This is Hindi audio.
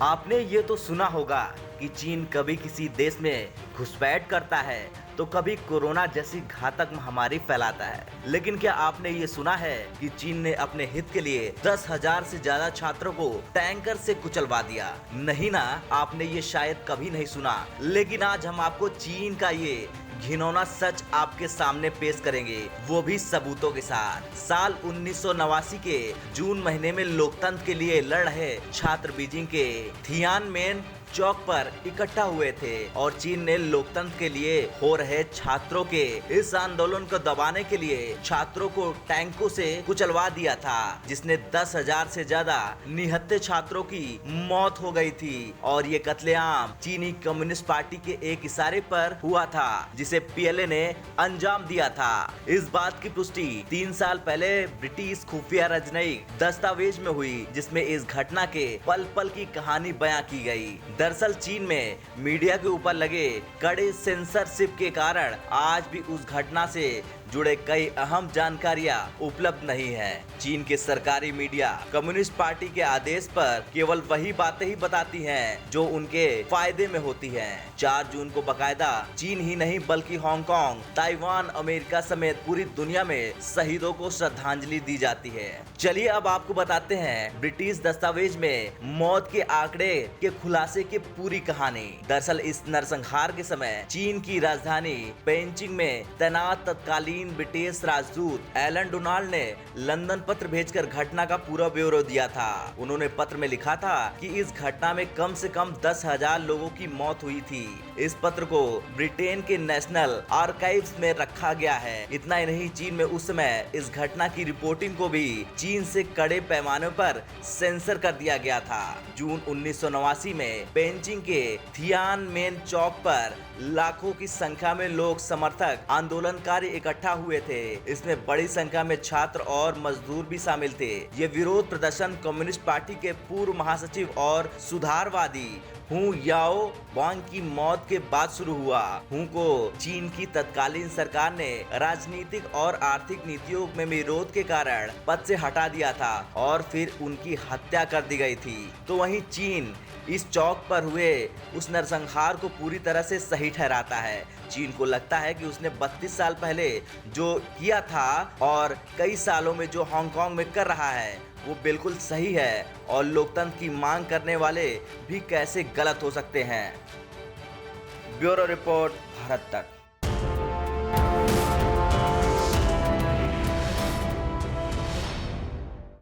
आपने ये तो सुना होगा कि चीन कभी किसी देश में घुसपैठ करता है तो कभी कोरोना जैसी घातक महामारी फैलाता है। लेकिन क्या आपने ये सुना है कि चीन ने अपने हित के लिए 10,000 से ज्यादा छात्रों को टैंकर से कुचलवा दिया? नहीं ना, आपने ये शायद कभी नहीं सुना। लेकिन आज हम आपको चीन का ये घिनौना सच आपके सामने पेश करेंगे, वो भी सबूतों के साथ। साल 1989 के जून महीने में लोकतंत्र के लिए लड़ रहे छात्र बीजिंग के थियानमेन चौक पर इकट्ठा हुए थे और चीन ने लोकतंत्र के लिए हो रहे छात्रों के इस आंदोलन को दबाने के लिए छात्रों को टैंकों से कुचलवा दिया था, जिसने 10,000 से ज्यादा निहत्थे छात्रों की मौत हो गई थी। और ये कत्लेआम चीनी कम्युनिस्ट पार्टी के एक इशारे पर हुआ था, जिसे पीएलए ने अंजाम दिया था। इस बात की पुष्टि 3 साल पहले ब्रिटिश खुफिया राजनयिक दस्तावेज में हुई, जिसमें इस घटना के पल पल की कहानी बयां की गई। दरअसल चीन में मीडिया के ऊपर लगे कड़े सेंसरशिप के कारण आज भी उस घटना से जुड़े कई अहम जानकारियां उपलब्ध नहीं है। चीन के सरकारी मीडिया कम्युनिस्ट पार्टी के आदेश पर केवल वही बातें ही बताती हैं जो उनके फायदे में होती हैं। 4 जून को बकायदा चीन ही नहीं बल्कि हांगकांग, ताइवान, अमेरिका समेत पूरी दुनिया में शहीदों को श्रद्धांजलि दी जाती है। चलिए अब आपको बताते हैं ब्रिटिश दस्तावेज में मौत के आंकड़े के खुलासे की पूरी कहानी। दरअसल इस नरसंहार के समय चीन की राजधानी पेइचिंग में तैनात तत्कालीन ब्रिटिश राजदूत एलन डोनाल्ड ने लंदन पत्र भेजकर घटना का पूरा ब्यौरा दिया था। उन्होंने पत्र में लिखा था कि इस घटना में कम से कम 10,000 लोगों की मौत हुई थी। इस पत्र को ब्रिटेन के नेशनल आर्काइव्स में रखा गया है। इतना ही नहीं, चीन में उस समय इस घटना की रिपोर्टिंग को भी चीन से कड़े पैमाने पर सेंसर कर दिया गया था। जून 1989 में पेइचिंग के थियानमेन चौक पर लाखों की संख्या में लोग समर्थक आंदोलनकारी इकट्ठा हुए थे। इसमें बड़ी संख्या में छात्र और मजदूर भी शामिल थे। ये विरोध प्रदर्शन कम्युनिस्ट पार्टी के पूर्व महासचिव और सुधारवादी हू याओ वांग की मौत के बाद शुरू हुआ। हू को चीन की तत्कालीन सरकार ने राजनीतिक और आर्थिक नीतियों में विरोध के कारण पद से हटा दिया था और फिर उनकी हत्या कर दी गई थी। तो वहीं चीन इस चौक पर हुए उस नरसंहार को पूरी तरह से सही ठहराता है। चीन को लगता है कि उसने 32 साल पहले जो किया था और कई सालों में जो हांगकांग में कर रहा है वो बिल्कुल सही है, और लोकतंत्र की मांग करने वाले भी कैसे गलत हो सकते हैं। ब्यूरो रिपोर्ट, भारत तक।